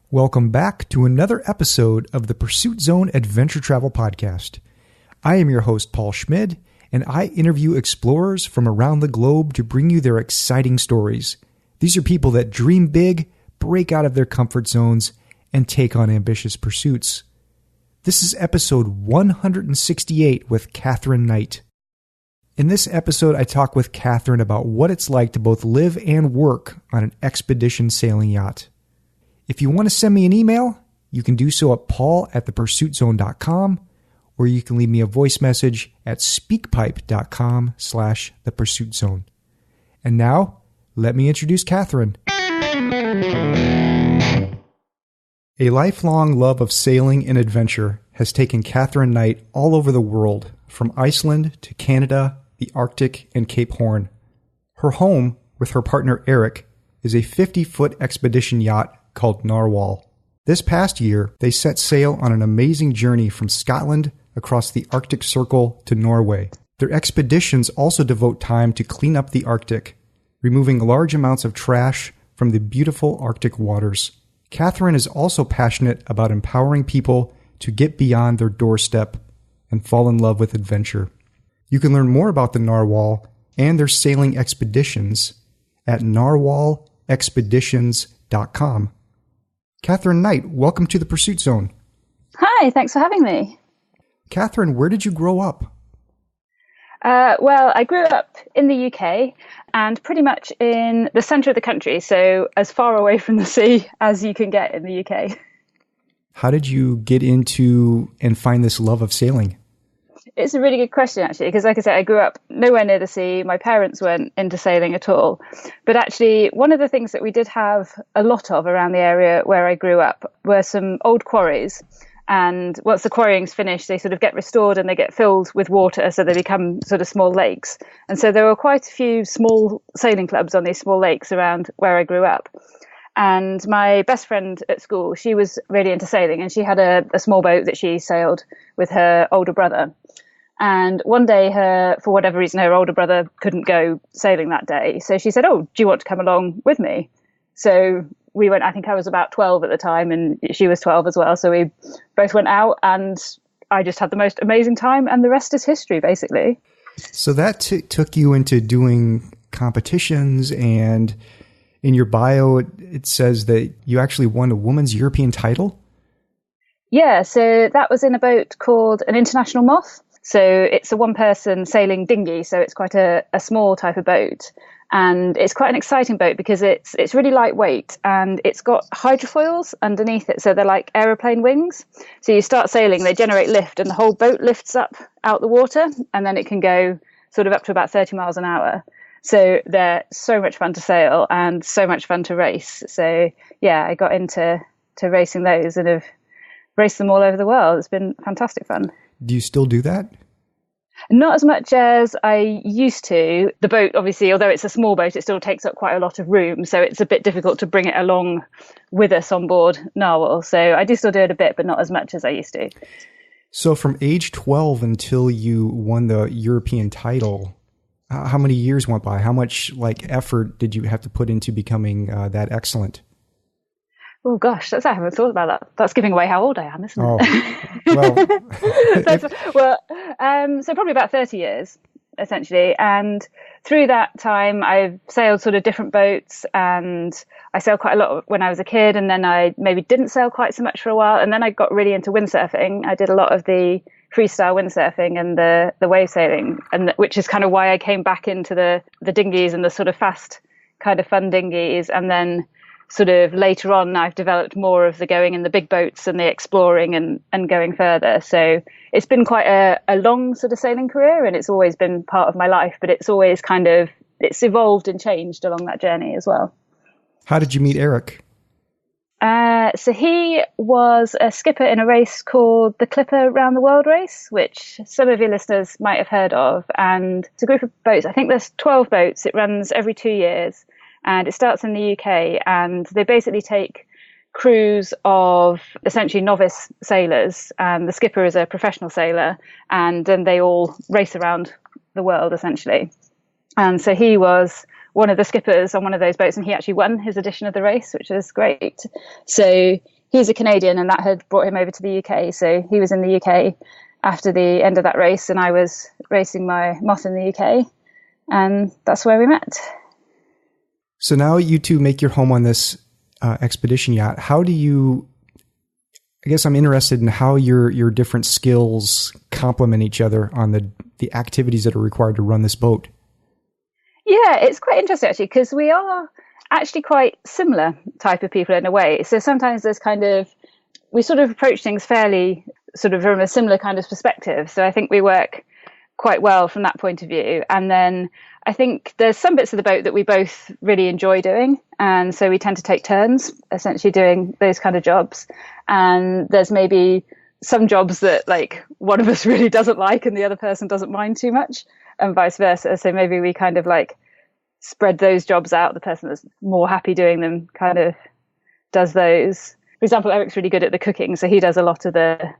Welcome back to another episode of the Pursuit Zone Adventure Travel Podcast. I am your host, Paul Schmid, and I interview explorers from around the globe to bring you their exciting stories. These are people that dream big, break out of their comfort zones, and take on ambitious pursuits. This is episode 168 with Katherine Knight. In this episode, I talk with Katherine about what it's like to both live and work on an expedition sailing yacht. If you want to send me an email, you can do so at paul@thepursuitzone.com, or you can leave me a voice message at speakpipe.com/thepursuitzone. And now, let me introduce Katherine. A lifelong love of sailing and adventure has taken Katherine Knight all over the world, from Iceland to Canada, the Arctic, and Cape Horn. Her home, with her partner Eric, is a 50-foot expedition yacht called Narwhal. This past year, they set sail on an amazing journey from Scotland across the Arctic Circle to Norway. Their expeditions also devote time to clean up the Arctic, removing large amounts of trash from the beautiful Arctic waters. Katherine is also passionate about empowering people to get beyond their doorstep and fall in love with adventure. You can learn more about the Narwhal and their sailing expeditions at narwhalexpeditions.com. Katherine Knight, welcome to the Pursuit Zone. Hi, thanks for having me. Katherine, where did you grow up? Well, I grew up in the UK and pretty much in the centre of the country, so as far away from the sea as you can get in the UK. How did you get into and find this love of sailing? It's a really good question, actually, because like I said, I grew up nowhere near the sea. My parents weren't into sailing at all. But actually, one of the things that we did have a lot of around the area where I grew up were some old quarries. And once the quarrying's finished, they sort of get restored and they get filled with water, so they become sort of small lakes. And so there were quite a few small sailing clubs on these small lakes around where I grew up. And my best friend at school, she was really into sailing, and she had a small boat that she sailed with her older brother. And one day, for whatever reason, her older brother couldn't go sailing that day. So she said, "Oh, do you want to come along with me?" So we went. I think I was about 12 at the time, and she was 12 as well. So we both went out, and I just had the most amazing time, and the rest is history, basically. So that took you into doing competitions, and in your bio, it says that you actually won a women's European title? Yeah, so that was in a boat called an International Moth. So it's a one-person sailing dinghy, so it's quite a small type of boat. And it's quite an exciting boat because it's really lightweight, and it's got hydrofoils underneath it, so they're like aeroplane wings. So you start sailing, they generate lift, and the whole boat lifts up out the water, and then it can go sort of up to about 30 miles an hour. So they're so much fun to sail and so much fun to race. So yeah, I got into racing those and have raced them all over the world. It's been fantastic fun. Do you still do that? Not as much as I used to. The boat, obviously, although it's a small boat, it still takes up quite a lot of room. So it's a bit difficult to bring it along with us on board Knowle. So I do still do it a bit, but not as much as I used to. So from age 12 until you won the European title, how many years went by? How much effort did you have to put into becoming that excellent? Oh gosh, I haven't thought about that. That's giving away how old I am, isn't it? Well, so probably about 30 years, essentially. And through that time, I've sailed sort of different boats, and I sailed quite a lot when I was a kid, and then I maybe didn't sail quite so much for a while, and then I got really into windsurfing. I did a lot of the freestyle windsurfing and the wave sailing, and which is kind of why I came back into the dinghies and the sort of fast kind of fun dinghies. And then sort of later on, I've developed more of the going in the big boats and the exploring and going further. So it's been quite a long sort of sailing career, and it's always been part of my life, but it's always it's evolved and changed along that journey as well. How did you meet Eric? So he was a skipper in a race called the Clipper Round the World race, which some of your listeners might have heard of. And it's a group of boats. I think there's 12 boats. It runs every 2 years, and it starts in the UK. And they basically take crews of essentially novice sailors, and the skipper is a professional sailor, and then they all race around the world essentially. And so he was one of the skippers on one of those boats, and he actually won his edition of the race, which is great. So he's a Canadian, and that had brought him over to the UK. So he was in the UK after the end of that race, and I was racing my moth in the UK, and that's where we met. So now you two make your home on this expedition yacht. How do you, I guess I'm interested in how your different skills complement each other on the activities that are required to run this boat. Yeah, it's quite interesting actually, because we are actually quite similar type of people in a way. So sometimes there's we sort of approach things fairly sort of from a similar kind of perspective. So I think we work quite well from that point of view. And then I think there's some bits of the boat that we both really enjoy doing. And so we tend to take turns essentially doing those kind of jobs. And there's maybe some jobs that like one of us really doesn't like and the other person doesn't mind too much, and vice versa. So maybe we kind of like spread those jobs out. The person that's more happy doing them kind of does those. For example, Eric's really good at the cooking, so he does a lot of the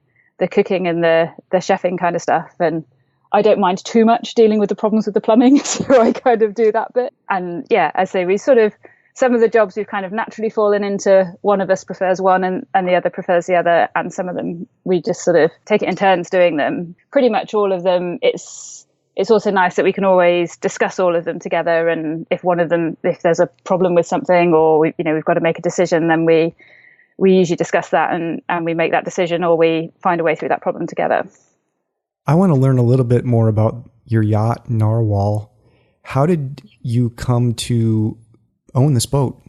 cooking and the chefing kind of stuff. And I don't mind too much dealing with the problems with the plumbing, so I kind of do that bit. And yeah, I say we sort of, some of the jobs we've kind of naturally fallen into, one of us prefers one and the other prefers the other, and some of them we just sort of take it in turns doing them. Pretty much all of them, it's also nice that we can always discuss all of them together, and if there's a problem with something or we've got to make a decision, then we usually discuss that and we make that decision, or we find a way through that problem together. I want to learn a little bit more about your yacht, Narwhal. How did you come to own this boat?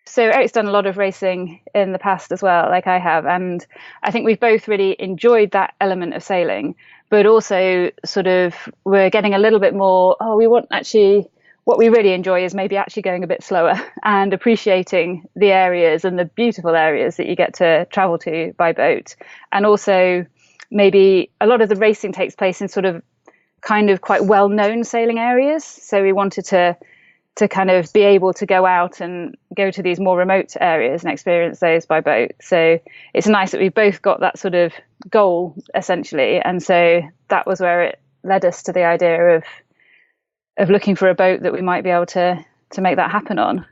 So Eric's done a lot of racing in the past as well, like I have. And I think we've both really enjoyed that element of sailing, but also sort of we're getting a little bit more, what we really enjoy is maybe actually going a bit slower and appreciating the areas and the beautiful areas that you get to travel to by boat. And also maybe a lot of the racing takes place in sort of kind of quite well-known sailing areas. So we wanted to kind of be able to go out and go to these more remote areas and experience those by boat. So it's nice that we've both got that sort of goal essentially. And so that was where it led us to the idea of looking for a boat that we might be able to make that happen on,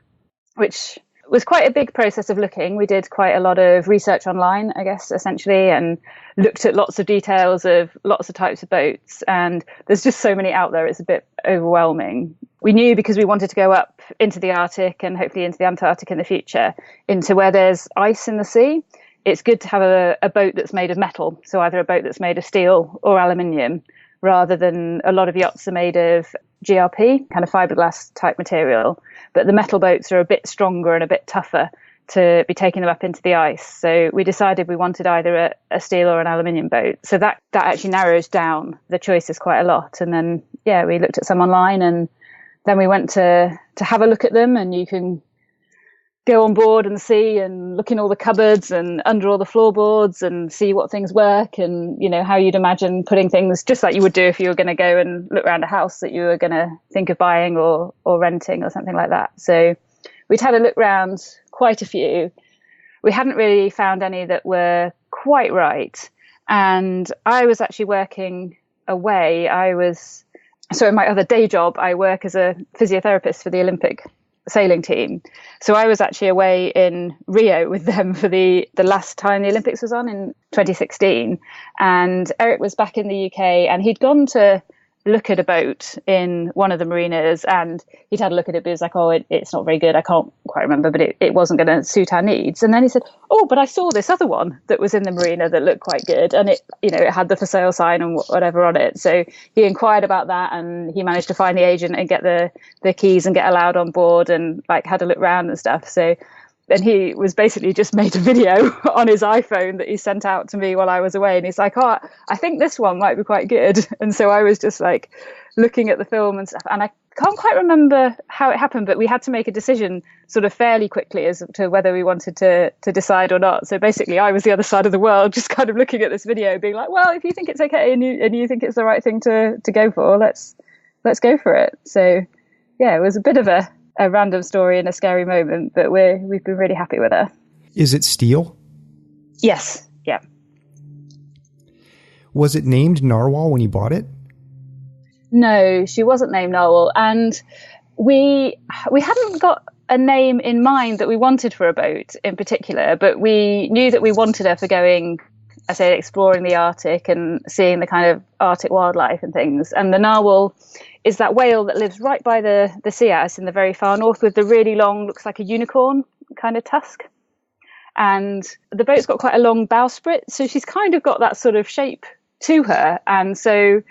which was quite a big process of looking. We did quite a lot of research online, I guess, essentially, and looked at lots of details of lots of types of boats. And there's just so many out there, it's a bit overwhelming. We knew, because we wanted to go up into the Arctic and hopefully into the Antarctic in the future, into where there's ice in the sea, it's good to have a boat that's made of metal. So either a boat that's made of steel or aluminium, rather than a lot of yachts are made of GRP, kind of fiberglass type material. But the metal boats are a bit stronger and a bit tougher to be taking them up into the ice. So we decided we wanted either a steel or an aluminium boat. So that actually narrows down the choices quite a lot. And then, yeah, we looked at some online, and then we went to have a look at them, and you can go on board and see and look in all the cupboards and under all the floorboards and see what things work, and how you'd imagine putting things, just like you would do if you were going to go and look around a house that you were going to think of buying or renting or something like that. So we'd had a look around quite a few. We hadn't really found any that were quite right, and I was actually working away. In my other day job, I work as a physiotherapist for the Olympic sailing team. So I was actually away in Rio with them for the last time the Olympics was on in 2016. And Eric was back in the UK, and he'd gone to look at a boat in one of the marinas, and he'd had a look at it, but he was like, oh, it's not very good. I can't quite remember, but it wasn't going to suit our needs. And then he said, oh, but I saw this other one that was in the marina that looked quite good, and it had the for sale sign and whatever on it. So he inquired about that, and he managed to find the agent and get the keys and get allowed on board, and like had a look round and stuff. So and he was basically just made a video on his iPhone that he sent out to me while I was away. And he's like, oh, I think this one might be quite good. And so I was just like looking at the film and stuff. And I can't quite remember how it happened, but we had to make a decision sort of fairly quickly as to whether we wanted to decide or not. So basically I was the other side of the world, just kind of looking at this video being like, well, if you think it's okay and you think it's the right thing to go for, let's go for it. So yeah, it was a bit of a random story and a scary moment, but we've been really happy with her. Is it steel? Yes. Yeah. Was it named Narwhal when you bought it? No, she wasn't named Knowle, and we hadn't got a name in mind that we wanted for a boat in particular, but we knew that we wanted her for going, I say, exploring the Arctic and seeing the kind of Arctic wildlife and things. And the narwhal is that whale that lives right by the sea ice in the very far north with the really long, looks like a unicorn kind of tusk. And the boat's got quite a long bowsprit, so she's kind of got that sort of shape to her. And so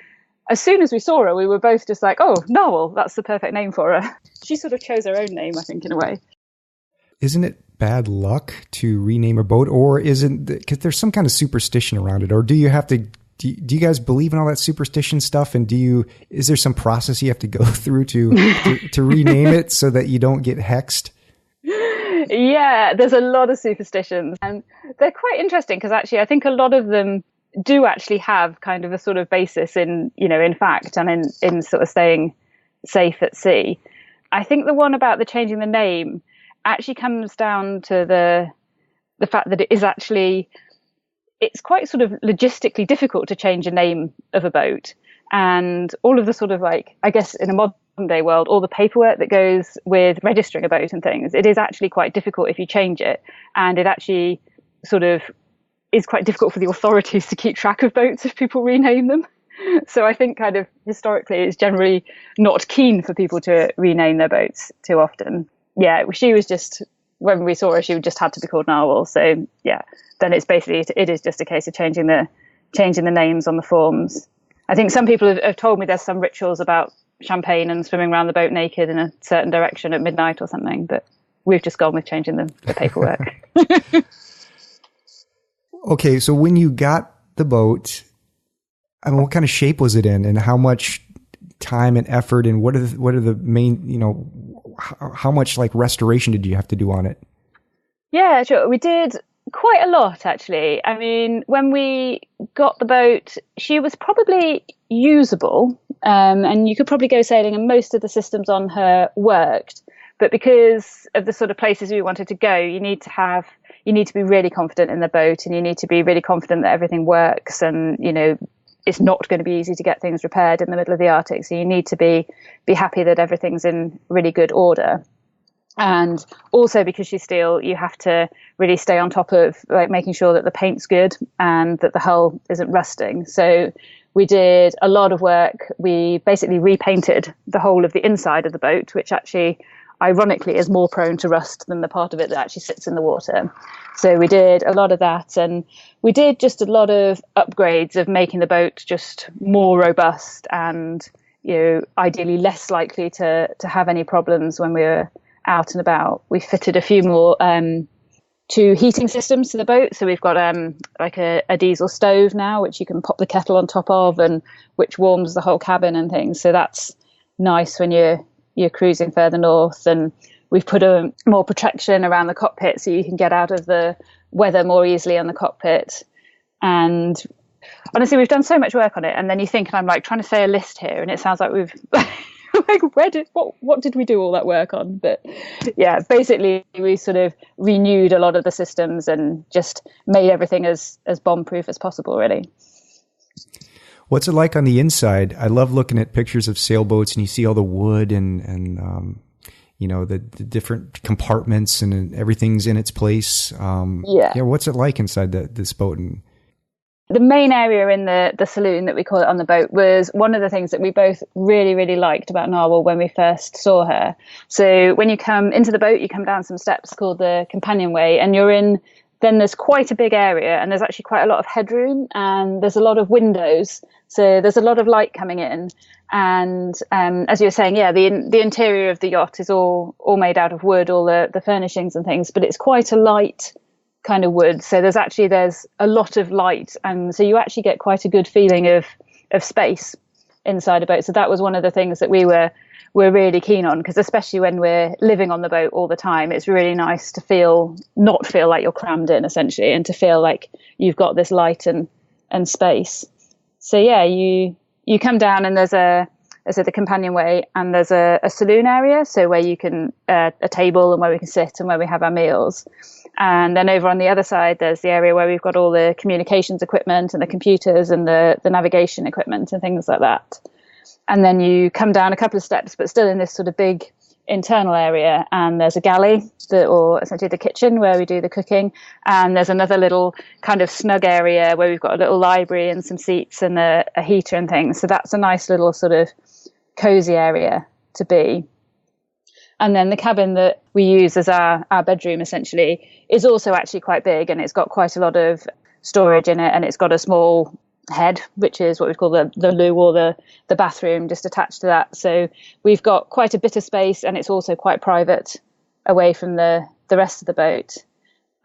as soon as we saw her, we were both just like, oh, Knowle, that's the perfect name for her. She sort of chose her own name, I think, in a way. Isn't it bad luck to rename a boat, or isn't, because there's some kind of superstition around it, or do you have to, do you guys believe in all that superstition stuff? And is there some process you have to go through to rename it so that you don't get hexed? Yeah, there's a lot of superstitions, and they're quite interesting because actually I think a lot of them do actually have kind of a sort of basis in, in fact, and in sort of staying safe at sea. I think the one about the changing the name actually comes down to the fact that it's quite sort of logistically difficult to change a name of a boat, and all of the sort of, like, I guess in a modern day world, all the paperwork that goes with registering a boat and things, it is actually quite difficult if you change it, and it actually sort of is quite difficult for the authorities to keep track of boats if people rename them. So I think kind of historically it's generally not keen for people to rename their boats too often. Yeah, she was just, when we saw her, she just had to be called Narwhal. So yeah, then it is just a case of changing the names on the forms. I think some people have told me there's some rituals about champagne and swimming around the boat naked in a certain direction at midnight or something, but we've just gone with changing the paperwork. Okay, so when you got the boat, I mean, what kind of shape was it in, and how much time and effort, and what are the main, how much like restoration did you have to do on it? Yeah, sure. We did quite a lot, actually. I mean, when we got the boat, she was probably usable, and you could probably go sailing, and most of the systems on her worked. But because of the sort of places we wanted to go, you need to be really confident in the boat, and you need to be really confident that everything works, and it's not going to be easy to get things repaired in the middle of the Arctic. So you need to be happy that everything's in really good order. And also because she's steel, you have to really stay on top of like making sure that the paint's good and that the hull isn't rusting. So we did a lot of work. We basically repainted the whole of the inside of the boat, which actually ironically is more prone to rust than the part of it that actually sits in the water. So we did a lot of that, and we did just a lot of upgrades of making the boat just more robust and, ideally less likely to have any problems when we were out and about. We fitted a few more 2 heating systems to the boat. So we've got like a diesel stove now, which you can pop the kettle on top of, and which warms the whole cabin and things. So that's nice when you're cruising further north. And we've put more protection around the cockpit so you can get out of the weather more easily on the cockpit. And honestly, we've done so much work on it. And then you think, and I'm like trying to say a list here, and it sounds like we've like, what did we do all that work on? But yeah, basically we sort of renewed a lot of the systems and just made everything as bomb proof as possible, really. What's it like on the inside? I love looking at pictures of sailboats, and you see all the wood and the different compartments, and everything's in its place. Yeah. What's it like inside this boat? The main area in the saloon that we call it on the boat was one of the things that we both really, really liked about Narwhal when we first saw her. So when you come into the boat, you come down some steps called the companionway, and then there's quite a big area, and there's actually quite a lot of headroom, and there's a lot of windows. So there's a lot of light coming in. And as you were saying, yeah, the interior of the yacht is all made out of wood, all the furnishings and things, but it's quite a light kind of wood. So there's a lot of light, and so you actually get quite a good feeling of space inside a boat. So that was one of the things that we're really keen on, because especially when we're living on the boat all the time, it's really nice to not feel like you're crammed in, essentially, and to feel like you've got this light and space. So yeah, you come down, and there's the companionway, and there's a saloon area, so where you can a table and where we can sit and where we have our meals. And then over on the other side, there's the area where we've got all the communications equipment and the computers and the navigation equipment and things like that. And then you come down a couple of steps, but still in this sort of big internal area, and there's a galley, or essentially the kitchen where we do the cooking, and there's another little kind of snug area where we've got a little library and some seats and a heater and things. So that's a nice little sort of cozy area to be. And then the cabin that we use as our bedroom essentially is also actually quite big, and it's got quite a lot of storage in it, and it's got a small head, which is what we call the loo, or the bathroom, just attached to that. So we've got quite a bit of space, and it's also quite private away from the rest of the boat.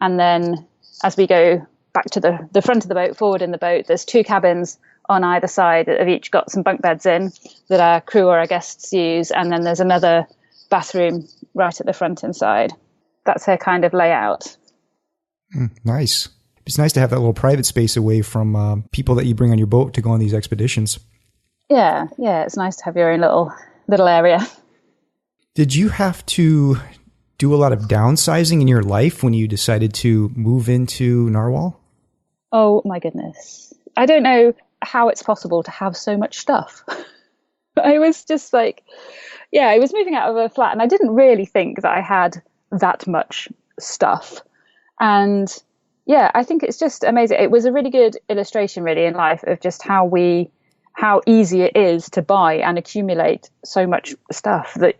And then as we go back to the front of the boat, forward in the boat, there's 2 cabins on either side that have each got some bunk beds in that our crew or our guests use, and then there's another bathroom right at the front inside. That's her kind of layout. Nice. It's nice to have that little private space away from people that you bring on your boat to go on these expeditions. Yeah, it's nice to have your own little area. Did you have to do a lot of downsizing in your life when you decided to move into Narwhal? Oh my goodness. I don't know how it's possible to have so much stuff. I was just like, I was moving out of a flat, and I didn't really think that I had that much stuff. And I think it's just amazing. It was a really good illustration really in life of just how easy it is to buy and accumulate so much stuff that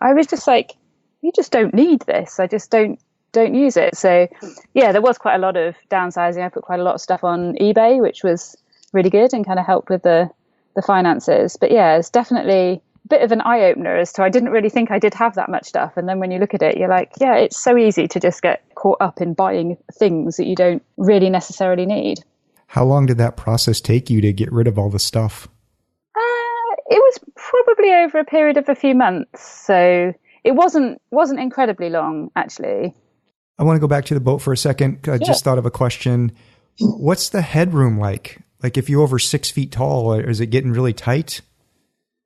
I was just like, you just don't need this. I just don't use it. So there was quite a lot of downsizing. I put quite a lot of stuff on eBay, which was really good and kind of helped with the finances. But it's definitely a bit of an eye-opener as to I didn't really think I did have that much stuff. And then when you look at it, you're like, it's so easy to just get caught up in buying things that you don't really necessarily need. How long did that process take you to get rid of all the stuff? It was probably over a period of a few months. So it wasn't incredibly long, actually. I want to go back to the boat for a second. I just thought of a question. What's the headroom like? Like if you're over 6 feet tall, is it getting really tight?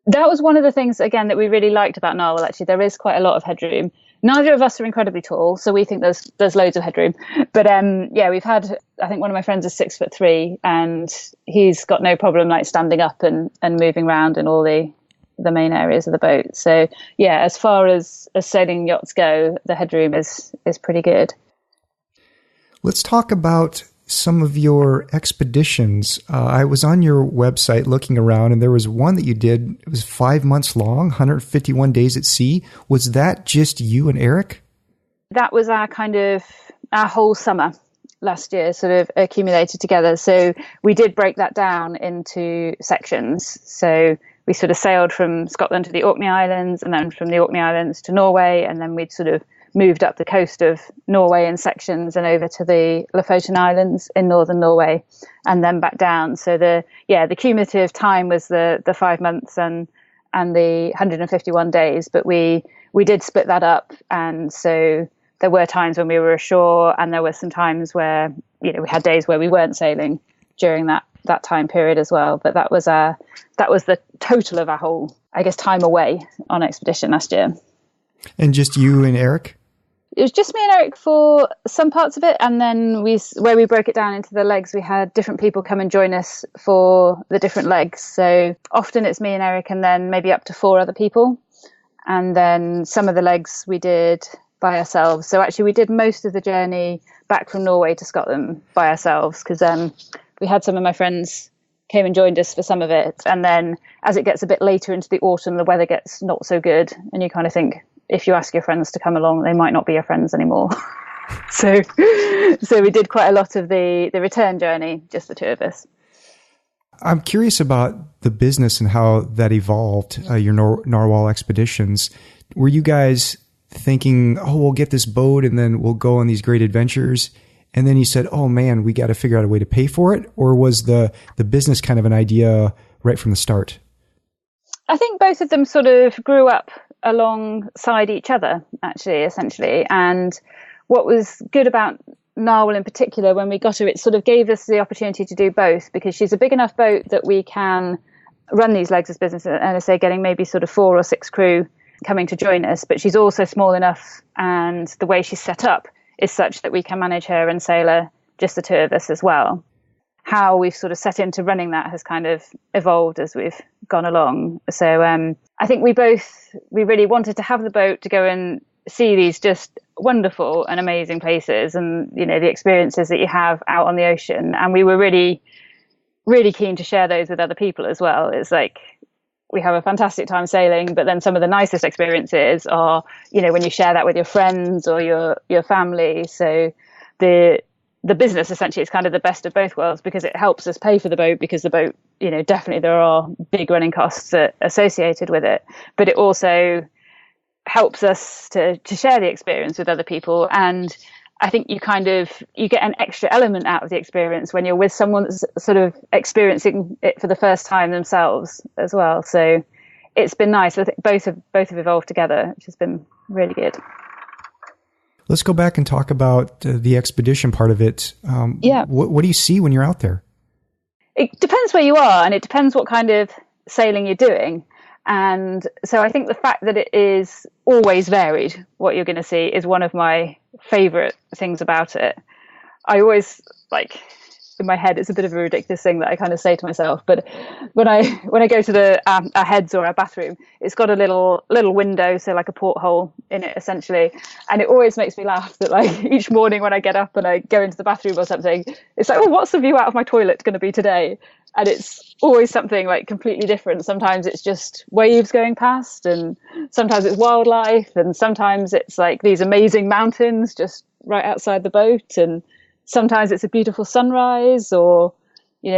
That was one of the things, again, that we really liked about Knowle. Actually, there is quite a lot of headroom. Neither of us are incredibly tall, so we think there's loads of headroom. But we've had, I think one of my friends is 6'3", and he's got no problem like standing up and moving around in all the main areas of the boat. So as far as sailing yachts go, the headroom is pretty good. Let's talk about some of your expeditions. I was on your website looking around, and there was one that you did. It was 5 months long, 151 days at sea. Was that just you and Eric? That was our whole summer last year, sort of accumulated together. So we did break that down into sections. So we sort of sailed from Scotland to the Orkney Islands, and then from the Orkney Islands to Norway, and then we'd sort of moved up the coast of Norway in sections and over to the Lofoten Islands in northern Norway, and then back down. So the cumulative time was the 5 months and the 151 days, but we did split that up. And so there were times when we were ashore, and there were some times where we had days where we weren't sailing during that time period as well. But that was the total of our whole, I guess, time away on expedition last year. And just you and Eric? It was just me and Eric for some parts of it, and then where we broke it down into the legs, we had different people come and join us for the different legs. So often it's me and Eric, and then maybe up to 4 other people. And then some of the legs we did by ourselves. So actually we did most of the journey back from Norway to Scotland by ourselves, because we had some of my friends came and joined us for some of it. And then as it gets a bit later into the autumn, the weather gets not so good, and you kind of think, if you ask your friends to come along, they might not be your friends anymore. So we did quite a lot of the return journey, just the 2 of us. I'm curious about the business and how that evolved, your Narwhal expeditions. Were you guys thinking, we'll get this boat and then we'll go on these great adventures? And then you said, oh man, we got to figure out a way to pay for it? Or was the business kind of an idea right from the start? I think both of them sort of grew up alongside each other, actually, essentially. And what was good about Narwhal in particular, when we got her, it sort of gave us the opportunity to do both, because she's a big enough boat that we can run these legs as business, and I say getting maybe sort of 4 or 6 crew coming to join us, but she's also small enough, and the way she's set up is such that we can manage her and sail her, just the 2 of us as well. how we've sort of set into running that has kind of evolved as we've gone along. So I think we really wanted to have the boat to go and see these just wonderful and amazing places, and the experiences that you have out on the ocean. And we were really, really keen to share those with other people as well. It's like we have a fantastic time sailing, but then some of the nicest experiences are, when you share that with your friends or your family. So the business essentially is kind of the best of both worlds, because it helps us pay for the boat, because the boat, definitely there are big running costs associated with it, but it also helps us to share the experience with other people. And I think you get an extra element out of the experience when you're with someone that's sort of experiencing it for the first time themselves as well. So it's been nice. I think both have evolved together, which has been really good. Let's go back and talk about the expedition part of it. What do you see when you're out there? It depends where you are, and it depends what kind of sailing you're doing. And so I think the fact that it is always varied, what you're going to see, is one of my favourite things about it. I always, in my head, it's a bit of a ridiculous thing that I kind of say to myself, but when I go to our heads or our bathroom, it's got a little window, so like a porthole in it essentially, and it always makes me laugh that each morning when I get up and I go into the bathroom or something, it's like, oh, what's the view out of my toilet going to be today? And it's always something completely different. Sometimes it's just waves going past, and sometimes it's wildlife, and sometimes it's these amazing mountains just right outside the boat, and sometimes it's a beautiful sunrise, or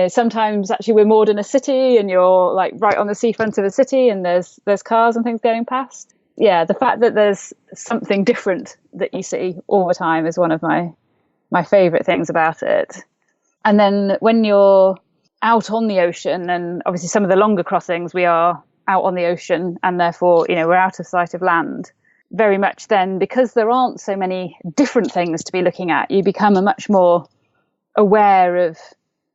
sometimes actually we're moored in a city and you're right on the seafront of a city and there's cars and things going past. Yeah, the fact that there's something different that you see all the time is one of my favorite things about it. And then when you're out on the ocean, and obviously some of the longer crossings we are out on the ocean, and therefore we're out of sight of land very much, then because there aren't so many different things to be looking at, you become a much more aware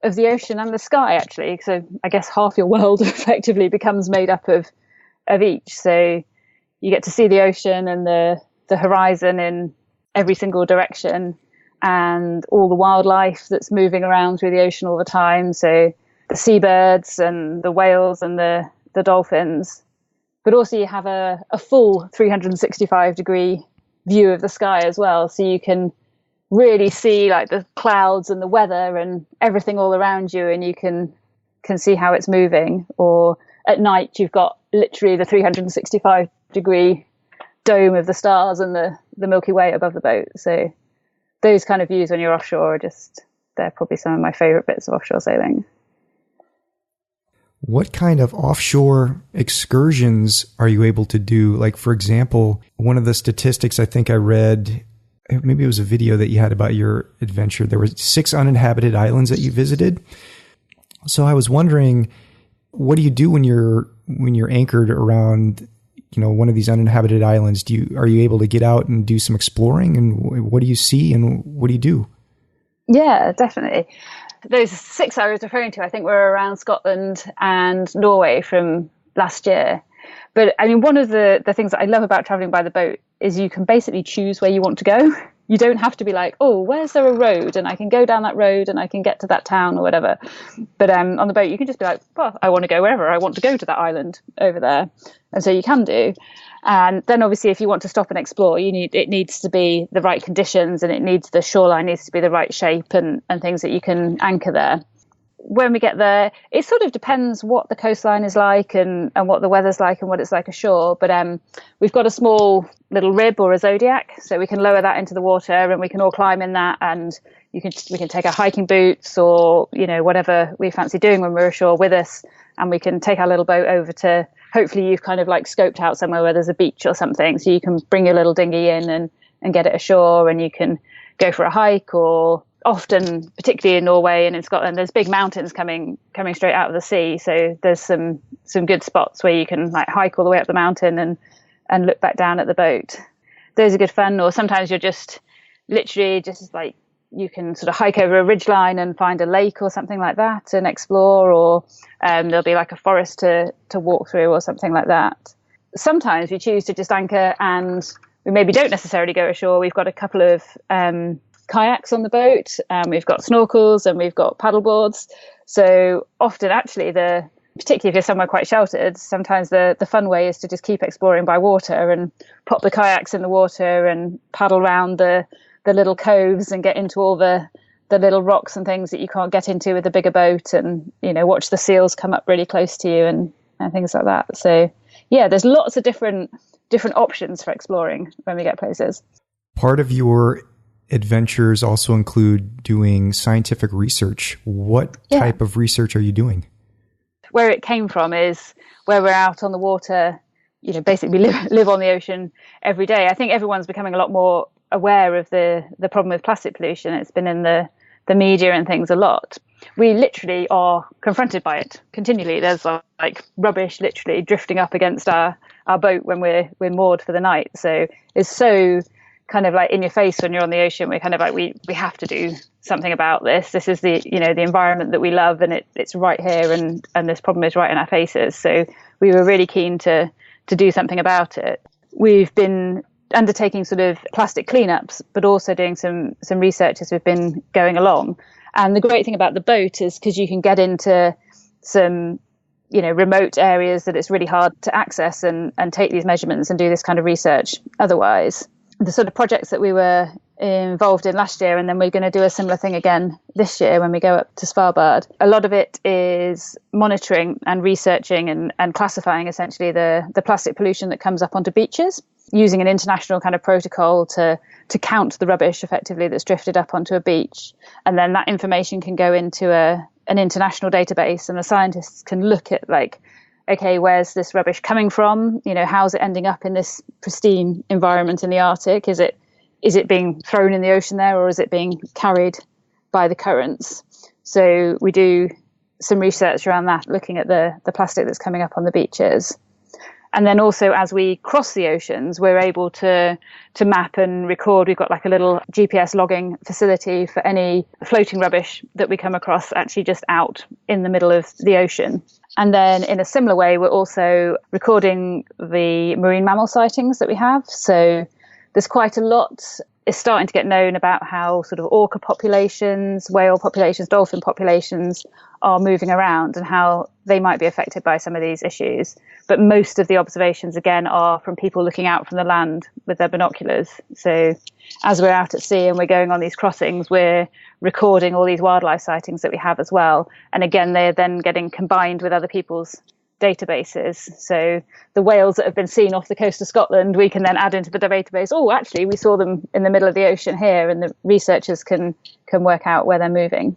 of the ocean and the sky, actually. So I guess half your world effectively becomes made up of each. So you get to see the ocean and the horizon in every single direction, and all the wildlife that's moving around through the ocean all the time. So the seabirds and the whales and the dolphins. But also you have a full 365-degree view of the sky as well. So you can really see the clouds and the weather and everything all around you, and you can see how it's moving. Or at night, you've got literally the 365-degree dome of the stars and the Milky Way above the boat. So those kind of views when you're offshore they're probably some of my favorite bits of offshore sailing. What kind of offshore excursions are you able to do? For example, one of the statistics I think I read, maybe it was a video that you had about your adventure, there were 6 uninhabited islands that you visited. So I was wondering, what do you do when you're anchored around, one of these uninhabited islands? Are you able to get out and do some exploring, and what do you see and what do you do? Yeah, definitely. Those 6 I was referring to, I think, were around Scotland and Norway from last year. But I mean, one of the things that I love about traveling by the boat is you can basically choose where you want to go. You don't have to be like, oh, where's there a road? And I can go down that road and I can get to that town or whatever. But on the boat, you can just be like, well, I want to go wherever. I want to go to that island over there. And so you can do. And then obviously, if you want to stop and explore, it needs to be the right conditions, and the shoreline needs to be the right shape and things that you can anchor there. When we get there, it sort of depends what the coastline is like and what the weather's like and what it's like ashore. But we've got a small little rib or a zodiac, so we can lower that into the water and we can all climb in that, and we can take our hiking boots or whatever we fancy doing when we're ashore with us, and we can take our little boat over to, hopefully you've kind of scoped out somewhere where there's a beach or something, so you can bring your little dinghy in and get it ashore, and you can go for a hike. Or often, particularly in Norway and in Scotland, there's big mountains coming straight out of the sea, so there's some good spots where you can hike all the way up the mountain and look back down at the boat. Those are good fun. Or sometimes you're just literally you can sort of hike over a ridgeline and find a lake or something like that and explore, or there'll be a forest to walk through or something like that. Sometimes we choose to just anchor and we maybe don't necessarily go ashore. We've got a couple of kayaks on the boat, and we've got snorkels, and we've got paddle boards. So often, actually, particularly if you're somewhere quite sheltered, sometimes the fun way is to just keep exploring by water and pop the kayaks in the water and paddle around the little coves and get into all the little rocks and things that you can't get into with a bigger boat, and watch the seals come up really close to you and things like that. So yeah, there's lots of different options for exploring when we get places. Part of your adventures also include doing scientific research. What type of research are you doing? Where it came from is where we're out on the water, basically live on the ocean every day. I think everyone's becoming a lot more aware of the problem with plastic pollution. It's been in the media and things a lot. We literally are confronted by it continually. There's like rubbish literally drifting up against our boat when we're moored for the night. So it's so kind of like in your face when you're on the ocean. We're kind of like, we have to do something about this. This is the environment that we love, and it's right here, and this problem is right in our faces. So we were really keen to do something about it. We've been undertaking sort of plastic cleanups, but also doing some research as we've been going along. And the great thing about the boat is because you can get into some remote areas that it's really hard to access and take these measurements and do this kind of research otherwise. The sort of projects that we were involved in last year, and then we're going to do a similar thing again this year when we go up to Svalbard. A lot of it is monitoring and researching and classifying essentially the plastic pollution that comes up onto beaches, using an international kind of protocol to count the rubbish effectively that's drifted up onto a beach. And then that information can go into an international database, and the scientists can look at okay, where's this rubbish coming from? How's it ending up in this pristine environment in the Arctic? Is it being thrown in the ocean there, or is it being carried by the currents? So we do some research around that, looking at the plastic that's coming up on the beaches. And then also as we cross the oceans, we're able to map and record. We've got like a little GPS logging facility for any floating rubbish that we come across actually just out in the middle of the ocean. And then in a similar way, we're also recording the marine mammal sightings that we have. So there's quite a lot is starting to get known about how sort of orca populations, whale populations, dolphin populations are moving around and how they might be affected by some of these issues. But most of the observations, again, are from people looking out from the land with their binoculars. So as we're out at sea and we're going on these crossings, we're recording all these wildlife sightings that we have as well. And again, they're then getting combined with other people's databases. So the whales that have been seen off the coast of Scotland, we can then add into the database. Oh, actually, we saw them in the middle of the ocean here, and the researchers can work out where they're moving.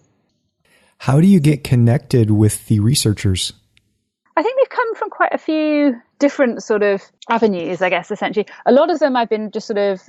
How do you get connected with the researchers? I think they've come from quite a few different sort of avenues, I guess, essentially. A lot of them I've been just sort of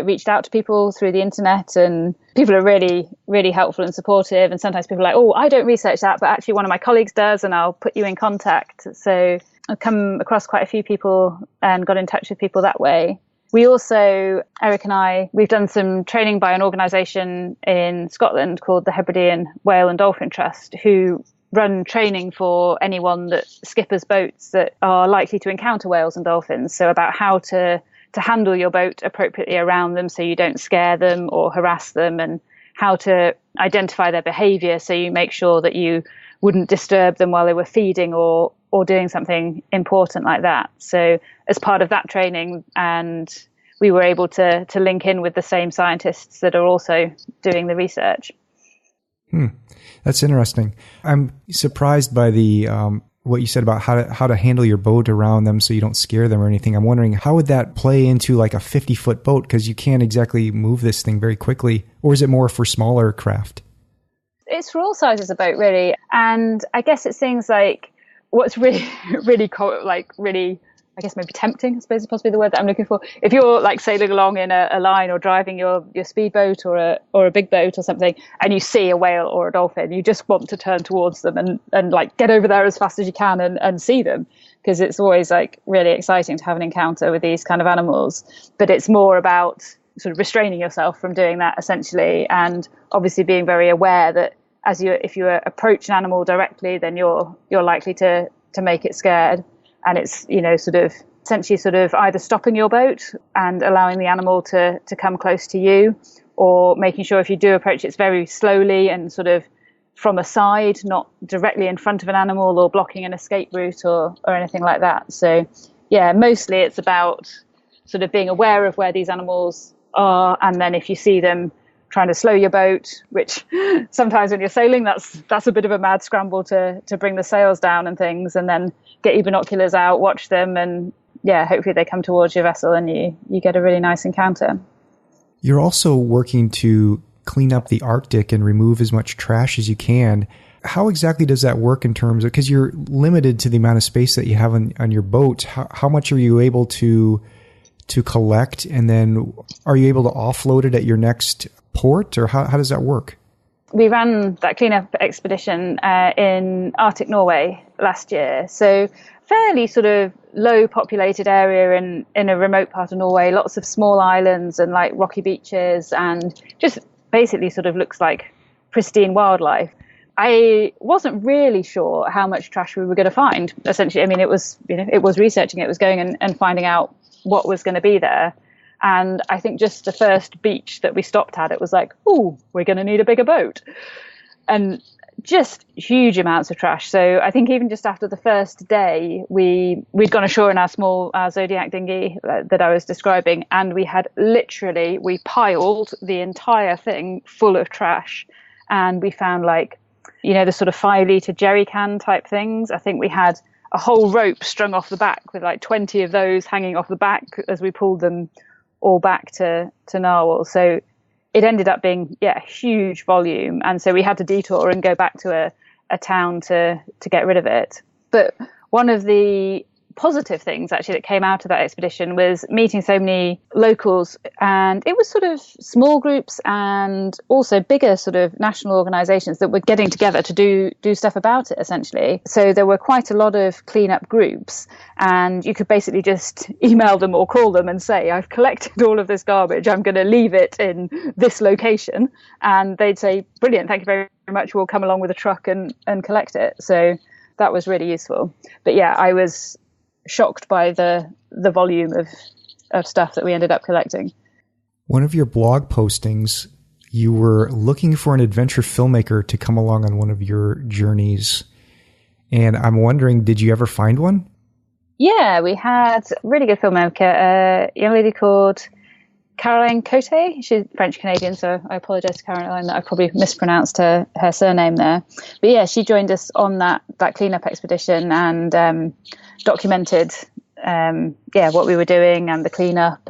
reached out to people through the internet, and people are really, really helpful and supportive. And sometimes people are like, oh, I don't research that, but actually one of my colleagues does, and I'll put you in contact. So I've come across quite a few people and got in touch with people that way. We also, Eric and I, we've done some training by an organisation in Scotland called the Hebridean Whale and Dolphin Trust, who run training for anyone that skippers boats that are likely to encounter whales and dolphins. So about how to handle your boat appropriately around them so you don't scare them or harass them, and how to identify their behaviour so you make sure that you wouldn't disturb them while they were feeding or doing something important like that. So as part of that training, and we were able to link in with the same scientists that are also doing the research. That's interesting. I'm surprised by the what you said about how to handle your boat around them so you don't scare them or anything. I'm wondering, how would that play into like a 50-foot boat? Because you can't exactly move this thing very quickly. Or is it more for smaller craft? It's for all sizes of boat, really. And I guess it's things like what's really, really, really, I guess maybe tempting, I suppose is possibly the word that I'm looking for. If you're like sailing along in a line or driving your speedboat or a big boat or something, and you see a whale or a dolphin, you just want to turn towards them and like get over there as fast as you can and see them, because it's always like really exciting to have an encounter with these kind of animals. But it's more about sort of restraining yourself from doing that, essentially, and obviously being very aware that if you approach an animal directly, then you're likely to make it scared. And it's, essentially either stopping your boat and allowing the animal to come close to you, or making sure if you do approach it's very slowly and sort of from a side, not directly in front of an animal or blocking an escape route or anything like that. So yeah, mostly it's about sort of being aware of where these animals are, and then if you see them, trying to slow your boat, which sometimes when you're sailing, that's a bit of a mad scramble to bring the sails down and things, and then get your binoculars out, watch them, and yeah, hopefully they come towards your vessel and you get a really nice encounter. You're also working to clean up the Arctic and remove as much trash as you can. How exactly does that work in terms of, because you're limited to the amount of space that you have on your boat, how much are you able to collect, and then are you able to offload it at your next port, or how does that work? We ran that cleanup expedition in Arctic Norway last year, so fairly sort of low populated area in a remote part of Norway, lots of small islands and like rocky beaches, and just basically sort of looks like pristine wildlife. I wasn't really sure how much trash we were going to find, essentially. I mean, it was researching, it was going and finding out what was going to be there. And I think just the first beach that we stopped at, it was like, ooh, we're going to need a bigger boat. And just huge amounts of trash. So I think even just after the first day, we'd gone ashore in our Zodiac dinghy that I was describing, and we piled the entire thing full of trash. And we found the sort of 5-litre jerry can type things. I think we had a whole rope strung off the back with like 20 of those hanging off the back as we pulled them all back to Knowle. So it ended up being, huge volume. And so we had to detour and go back to a town to get rid of it. But one of the positive things actually that came out of that expedition was meeting so many locals, and it was sort of small groups and also bigger sort of national organizations that were getting together to do stuff about it, essentially. So there were quite a lot of cleanup groups, and you could basically just email them or call them and say, I've collected all of this garbage, I'm going to leave it in this location, and they'd say, brilliant, thank you very much, we'll come along with a truck and collect it. So that was really useful. But yeah, I was shocked by the volume of stuff that we ended up collecting. One of your blog postings, you were looking for an adventure filmmaker to come along on one of your journeys. And I'm wondering, did you ever find one? Yeah, we had a really good filmmaker, a young lady called Caroline Cote. She's French-Canadian, so I apologize to Caroline that I probably mispronounced her surname there. But yeah, she joined us on that cleanup expedition and documented what we were doing and the cleanup,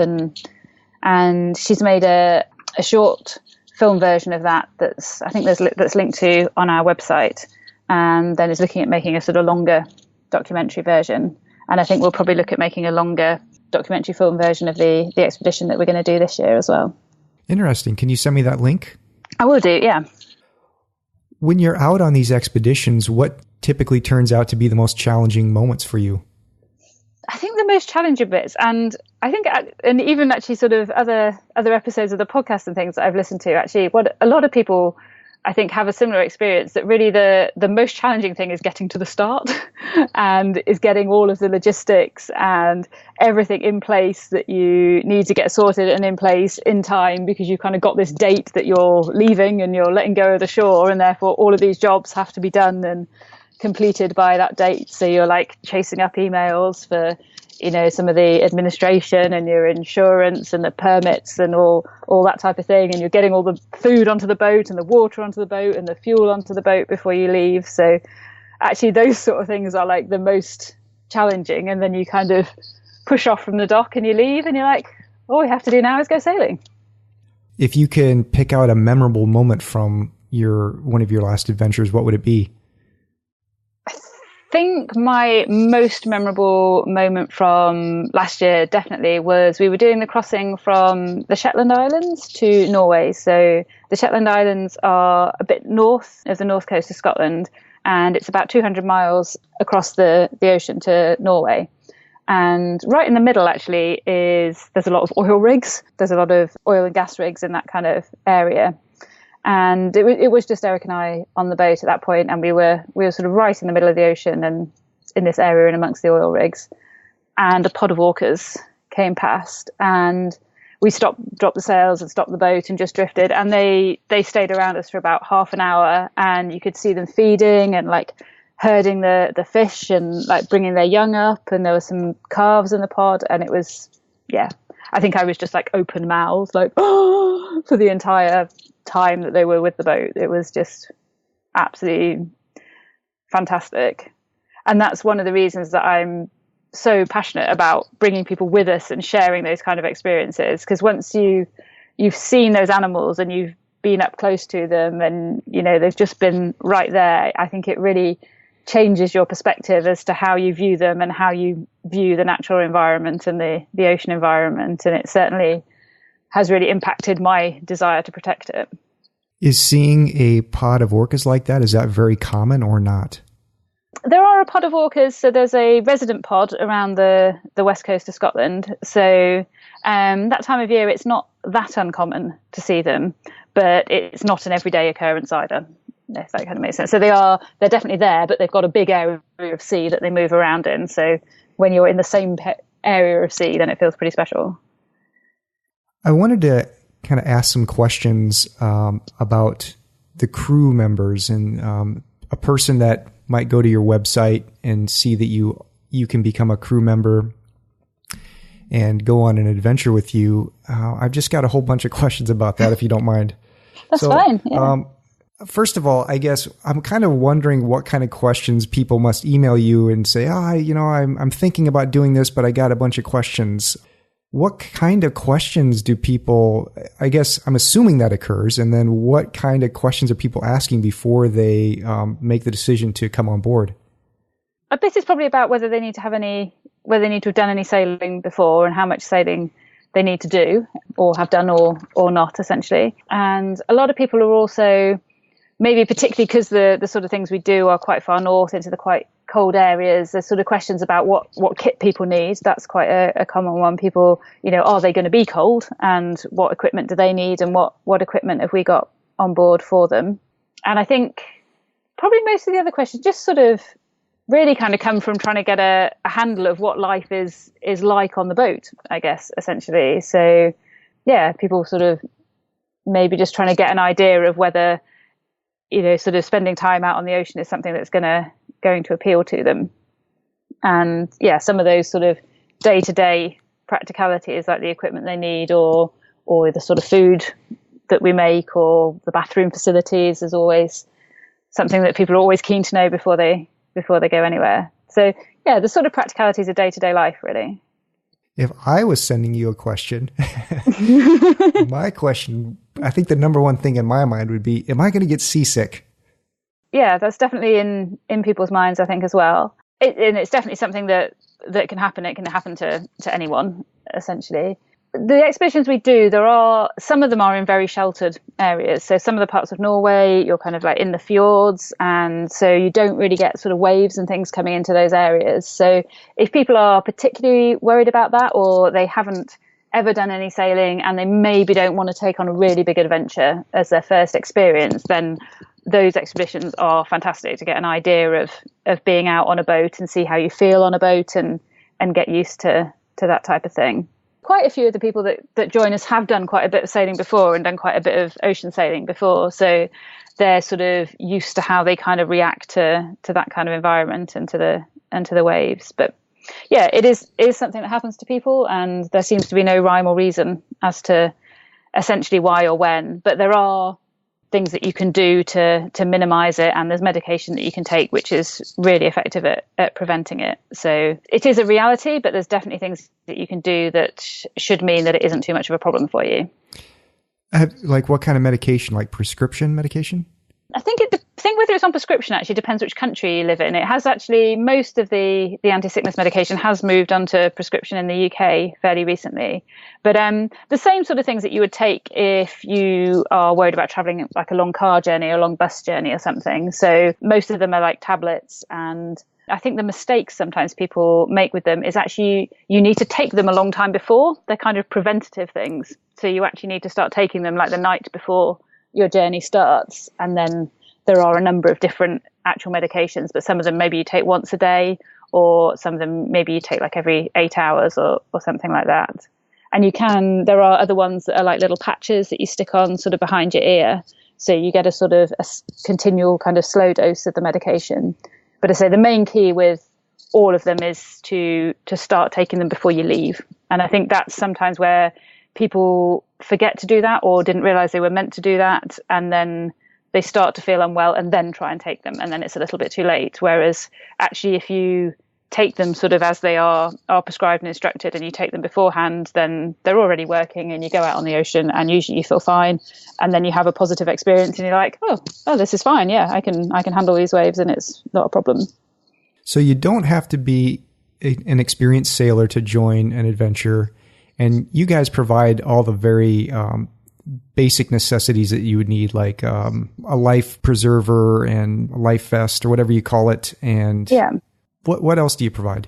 and she's made a short film version of that's linked to on our website, and then is looking at making a sort of longer documentary version. And I think we'll probably look at making a longer documentary film version of the expedition that we're going to do this year as well. Interesting. Can you send me that link? I will do, yeah. When you're out on these expeditions, what typically turns out to be the most challenging moments for you? I think the most challenging bits, and I think, and even actually sort of other episodes of the podcast and things that I've listened to, actually, what a lot of people, I think, have a similar experience, that really the most challenging thing is getting to the start and is getting all of the logistics and everything in place that you need to get sorted and in place in time, because you've kind of got this date that you're leaving and you're letting go of the shore, and therefore all of these jobs have to be done and completed by that date. So you're like chasing up emails for some of the administration and your insurance and the permits and all that type of thing, and you're getting all the food onto the boat and the water onto the boat and the fuel onto the boat before you leave. So actually those sort of things are like the most challenging, and then you kind of push off from the dock and you leave and you're like, all we have to do now is go sailing. If you can pick out a memorable moment from one of your last adventures, what would it be? I think my most memorable moment from last year definitely was we were doing the crossing from the Shetland Islands to Norway. So the Shetland Islands are a bit north of the north coast of Scotland, and it's about 200 miles across the ocean to Norway. And right in the middle, actually, there's a lot of oil rigs. There's a lot of oil and gas rigs in that kind of area. And it was just Eric and I on the boat at that point, and we were sort of right in the middle of the ocean and in this area and amongst the oil rigs. And a pod of orcas came past, and we dropped the sails and stopped the boat and just drifted. And they stayed around us for about half an hour, and you could see them feeding and like herding the fish and like bringing their young up. And there were some calves in the pod, and it was, yeah, I think I was just like open mouthed, like, oh, for the entire time that they were with the boat. It was just absolutely fantastic. And that's one of the reasons that I'm so passionate about bringing people with us and sharing those kind of experiences, because once you've seen those animals and you've been up close to them and they've just been right there, I think it really changes your perspective as to how you view them and how you view the natural environment and the ocean environment. And it certainly has really impacted my desire to protect it. Is seeing a pod of orcas like that, is that very common or not? There are a pod of orcas. So there's a resident pod around the west coast of Scotland. So that time of year, it's not that uncommon to see them, but it's not an everyday occurrence either, if that kind of makes sense. So they're definitely there, but they've got a big area of sea that they move around in. So when you're in the same area of sea, then it feels pretty special. I wanted to kind of ask some questions about the crew members and a person that might go to your website and see that you can become a crew member and go on an adventure with you. I've just got a whole bunch of questions about that, if you don't mind. That's fine. Yeah. First of all, I guess I'm kind of wondering what kind of questions people must email you and say, I'm thinking about doing this, but I got a bunch of questions. What kind of questions do people, I guess I'm assuming that occurs, and then what kind of questions are people asking before they make the decision to come on board? A bit is probably about whether they need to have done any sailing before and how much sailing they need to do or have done or not, essentially. And a lot of people are also, maybe particularly because the sort of things we do are quite far north into the quite cold areas, there's sort of questions about what kit people need. That's quite a common one. People, are they going to be cold, and what equipment do they need, and what equipment have we got on board for them? And I think probably most of the other questions just sort of really kind of come from trying to get a handle of what life is like on the boat, I guess, essentially. So yeah, people sort of maybe just trying to get an idea of whether sort of spending time out on the ocean is something that's going to appeal to them. And yeah, some of those sort of day-to-day practicalities, like the equipment they need or the sort of food that we make or the bathroom facilities, is always something that people are always keen to know before they go anywhere. So yeah, the sort of practicalities of day-to-day life, really. If I was sending you a question, my question, I think the number one thing in my mind would be, am I going to get seasick? Yeah, that's definitely in people's minds, I think, as well. And it's definitely something that can happen. It can happen to anyone, essentially. The expeditions we do, some of them are in very sheltered areas. So some of the parts of Norway, you're kind of like in the fjords, and so you don't really get sort of waves and things coming into those areas. So if people are particularly worried about that, or they haven't ever done any sailing and they maybe don't want to take on a really big adventure as their first experience, then those expeditions are fantastic to get an idea of being out on a boat and see how you feel on a boat and get used to that type of thing. Quite a few of the people that join us have done quite a bit of sailing before and done quite a bit of ocean sailing before. So they're sort of used to how they kind of react to that kind of environment and to the waves. But yeah, it is something that happens to people, and there seems to be no rhyme or reason as to essentially why or when. But there are things that you can do to minimize it, and there's medication that you can take which is really effective at preventing it. So it is a reality, but there's definitely things that you can do that should mean that it isn't too much of a problem for you. Like what kind of medication? Like prescription medication? I think whether it's on prescription actually depends which country you live in. It has actually, most of the anti-sickness medication has moved onto prescription in the UK fairly recently. But the same sort of things that you would take if you are worried about traveling like a long car journey or a long bus journey or something. So most of them are like tablets, and I think the mistakes sometimes people make with them is actually you need to take them a long time before. They're kind of preventative things. So you actually need to start taking them like the night before your journey starts, and then there are a number of different actual medications, but some of them maybe you take once a day, or some of them maybe you take like every 8 hours or something like that. And there are other ones that are like little patches that you stick on sort of behind your ear. So you get a sort of a continual kind of slow dose of the medication. But I say the main key with all of them is to start taking them before you leave. And I think that's sometimes where people forget to do that or didn't realize they were meant to do that. And then they start to feel unwell and then try and take them. And then it's a little bit too late. Whereas actually, if you take them sort of as they are prescribed and instructed, and you take them beforehand, then they're already working, and you go out on the ocean and usually you feel fine. And then you have a positive experience and you're like, oh, this is fine. Yeah, I can handle these waves and it's not a problem. So you don't have to be an experienced sailor to join an adventure. And you guys provide all the very basic necessities that you would need, like a life preserver and a life vest or whatever you call it. And yeah. What else do you provide?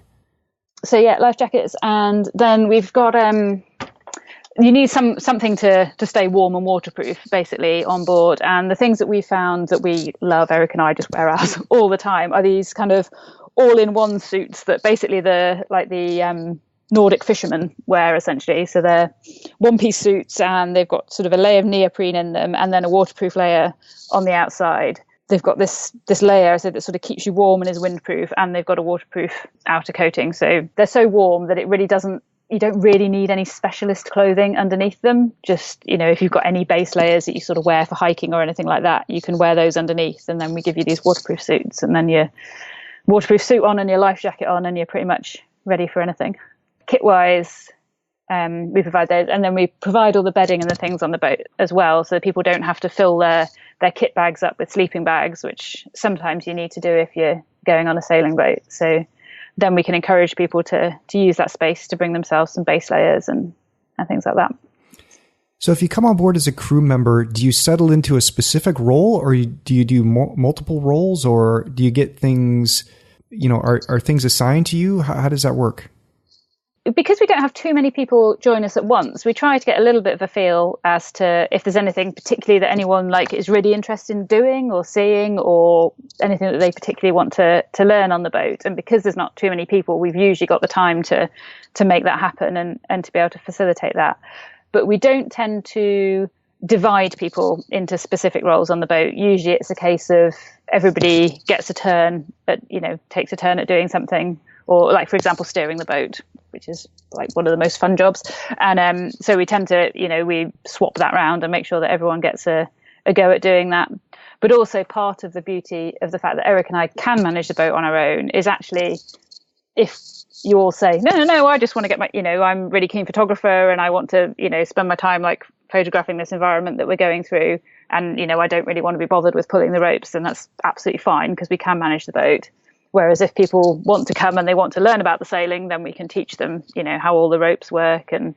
So yeah, life jackets, and then we've got you need something to stay warm and waterproof basically on board. And the things that we found that we love, Eric and I just wear out all the time, are these kind of all-in-one suits that basically the Nordic fishermen wear essentially. So they're one-piece suits, and they've got sort of a layer of neoprene in them, and then a waterproof layer on the outside. They've got this layer so that sort of keeps you warm and is windproof, and they've got a waterproof outer coating. So they're so warm that you don't really need any specialist clothing underneath them. Just, if you've got any base layers that you sort of wear for hiking or anything like that, you can wear those underneath. And then we give you these waterproof suits, and then your waterproof suit on and your life jacket on, and you're pretty much ready for anything. Kit-wise, we provide those, and then we provide all the bedding and the things on the boat as well, so that people don't have to fill their kit bags up with sleeping bags, which sometimes you need to do if you're going on a sailing boat. So then we can encourage people to use that space to bring themselves some base layers and things like that. So if you come on board as a crew member, do you settle into a specific role, or do you do multiple roles, or do you get things, are things assigned to you? How does that work? Because we don't have too many people join us at once, we try to get a little bit of a feel as to if there's anything particularly that anyone is really interested in doing or seeing, or anything that they particularly want to learn on the boat. And because there's not too many people, we've usually got the time to make that happen and to be able to facilitate that. But we don't tend to divide people into specific roles on the boat. Usually it's a case of everybody gets a turn takes a turn at doing something, or like, for example, steering the boat, which is like one of the most fun jobs. And so we tend to, we swap that around and make sure that everyone gets a go at doing that. But also part of the beauty of the fact that Eric and I can manage the boat on our own is actually, if you all say, no, I just want to get I'm really keen photographer and I want to, spend my time photographing this environment that we're going through. And, I don't really want to be bothered with pulling the ropes, then that's absolutely fine because we can manage the boat. Whereas if people want to come and they want to learn about the sailing, then we can teach them, how all the ropes work and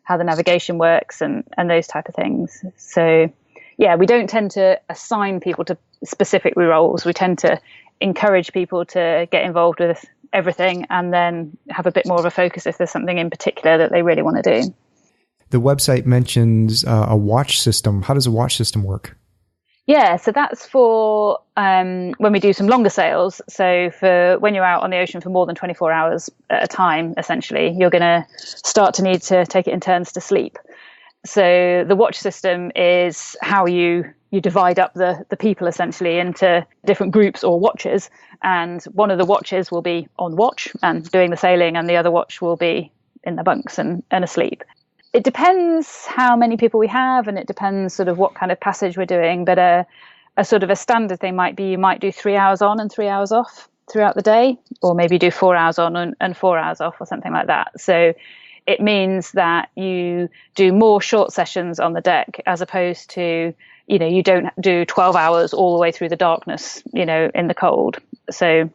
how the navigation works and those type of things. So, yeah, we don't tend to assign people to specific roles. We tend to encourage people to get involved with everything and then have a bit more of a focus if there's something in particular that they really want to do. The website mentions a watch system. How does a watch system work? Yeah, so that's for when we do some longer sails. So for when you're out on the ocean for more than 24 hours at a time, essentially, you're going to start to need to take it in turns to sleep. So the watch system is how you divide up the people essentially into different groups or watches. And one of the watches will be on watch and doing the sailing, and the other watch will be in the bunks and asleep. It depends how many people we have, and it depends sort of what kind of passage we're doing. But a sort of a standard thing might be you might do 3 hours on and 3 hours off throughout the day, or maybe do 4 hours on and 4 hours off or something like that. So it means that you do more short sessions on the deck as opposed to, you don't do 12 hours all the way through the darkness, in the cold. So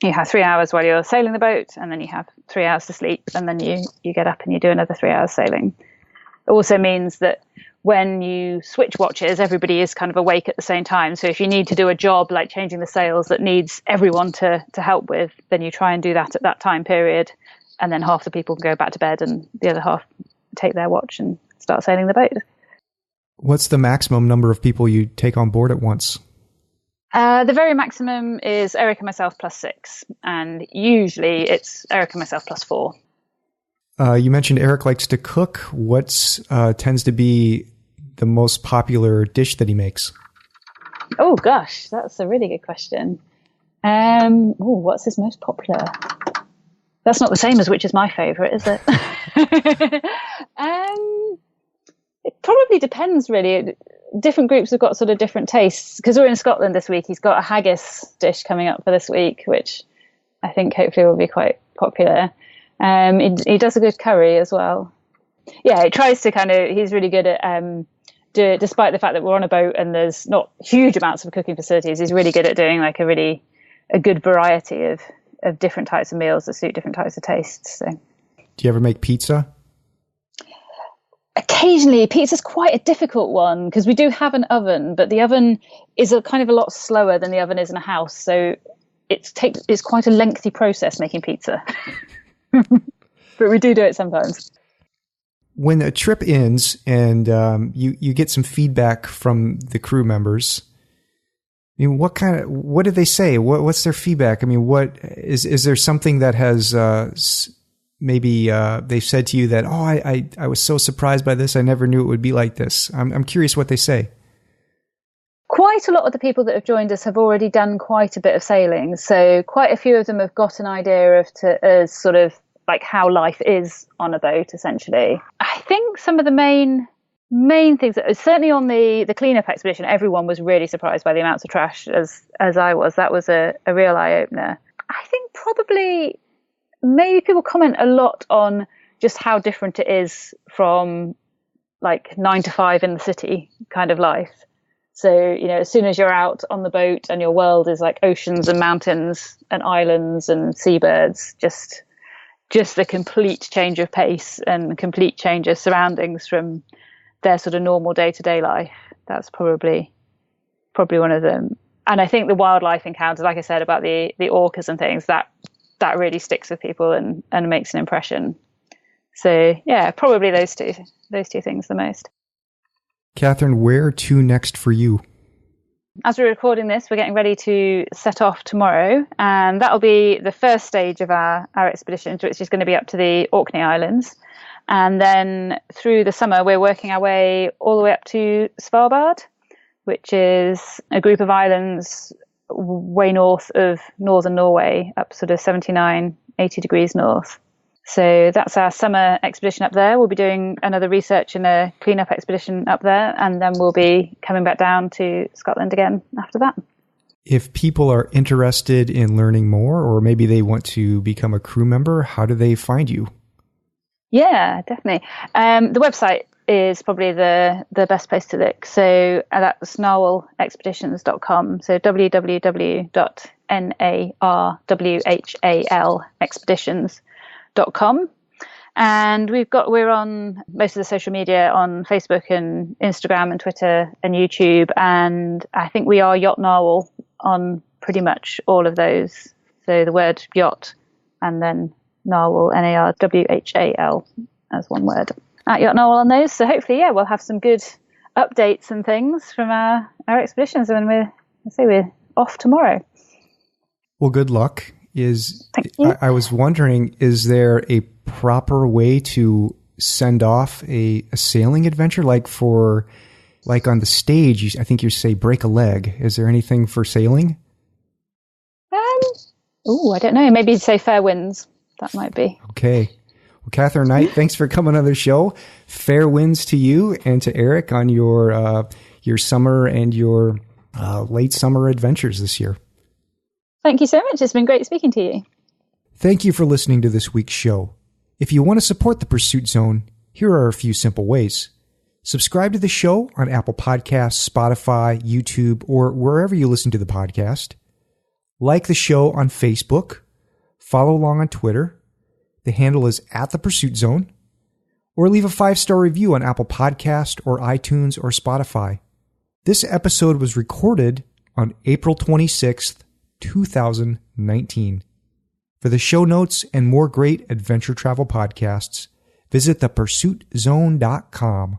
you have 3 hours while you're sailing the boat, and then you have 3 hours to sleep, and then you get up and you do another 3 hours sailing. It also means that when you switch watches, everybody is kind of awake at the same time. So if you need to do a job like changing the sails that needs everyone to help with, then you try and do that at that time period, and then half the people can go back to bed and the other half take their watch and start sailing the boat. What's the maximum number of people you take on board at once? The very maximum is Eric and myself plus 6, and usually it's Eric and myself plus 4. You mentioned Eric likes to cook. What's tends to be the most popular dish that he makes? Oh gosh, that's a really good question. What's his most popular? That's not the same as which is my favourite, is it? It probably depends, really. Different groups have got sort of different tastes. Because we're in Scotland this week, he's got a haggis dish coming up for this week, which I think hopefully will be quite popular. He does a good curry as well. Yeah, he tries to he's really good at, despite the fact that we're on a boat and there's not huge amounts of cooking facilities, he's really good at doing like a good variety of different types of meals that suit different types of tastes. So. Do you ever make pizza? Occasionally. Pizza's quite a difficult one because we do have an oven, but the oven is a lot slower than the oven is in a house. So it's quite a lengthy process making pizza. But we do it sometimes. When a trip ends and you get some feedback from the crew members, I mean, what do they say? What's their feedback? I mean, what is there something that has maybe they've said to you that, I was so surprised by this. I never knew it would be like this. I'm curious what they say. Quite a lot of the people that have joined us have already done quite a bit of sailing. So quite a few of them have got an idea as sort of like how life is on a boat, essentially. I think some of the main things, certainly on the cleanup expedition, everyone was really surprised by the amounts of trash as I was. That was a real eye-opener. I think probably maybe people comment a lot on just how different it is from like 9 to 5 in the city kind of life. So, as soon as you're out on the boat and your world is like oceans and mountains and islands and seabirds, just the complete change of pace and complete change of surroundings from their sort of normal day-to-day life. That's probably one of them. And I think the wildlife encounters, like I said about the orcas and things, that really sticks with people and makes an impression. So yeah, probably those two things the most. Katherine, where to next for you? As we're recording this, we're getting ready to set off tomorrow, and that'll be the first stage of our expedition, which is going to be up to the Orkney Islands. And then through the summer, we're working our way all the way up to Svalbard, which is a group of islands way north of northern Norway, up sort of 79, 80 degrees north. So that's our summer expedition up there. We'll be doing another research and a cleanup expedition up there, and then we'll be coming back down to Scotland again after that. If people are interested in learning more, or maybe they want to become a crew member, how do they find you? Yeah, definitely. The website is probably the best place to look. So that's narwhalexpeditions.com. So www.narwhalexpeditions.com. And we're on most of the social media on Facebook and Instagram and Twitter and YouTube. And I think we are Yacht Narwhal on pretty much all of those. So the word yacht and then Narwhal, Narwhal as one word. At Yacht Knowle on those. So hopefully, we'll have some good updates and things from our expeditions when we're off tomorrow. Well, good luck. Thank you. I was wondering, is there a proper way to send off a sailing adventure? Like on the stage, I think you say break a leg. Is there anything for sailing? I don't know. Maybe say fair winds. That might be. Okay. Well, Katherine Knight, thanks for coming on the show. Fair winds to you and to Eric on your summer and your late summer adventures this year. Thank you so much. It's been great speaking to you. Thank you for listening to this week's show. If you want to support the Pursuit Zone, here are a few simple ways. Subscribe to the show on Apple Podcasts, Spotify, YouTube, or wherever you listen to the podcast. Like the show on Facebook. Follow along on Twitter. The handle is @ThePursuitZone. Or leave a 5-star review on Apple Podcast or iTunes or Spotify. This episode was recorded on April 26th, 2019. For the show notes and more great adventure travel podcasts, visit thepursuitzone.com.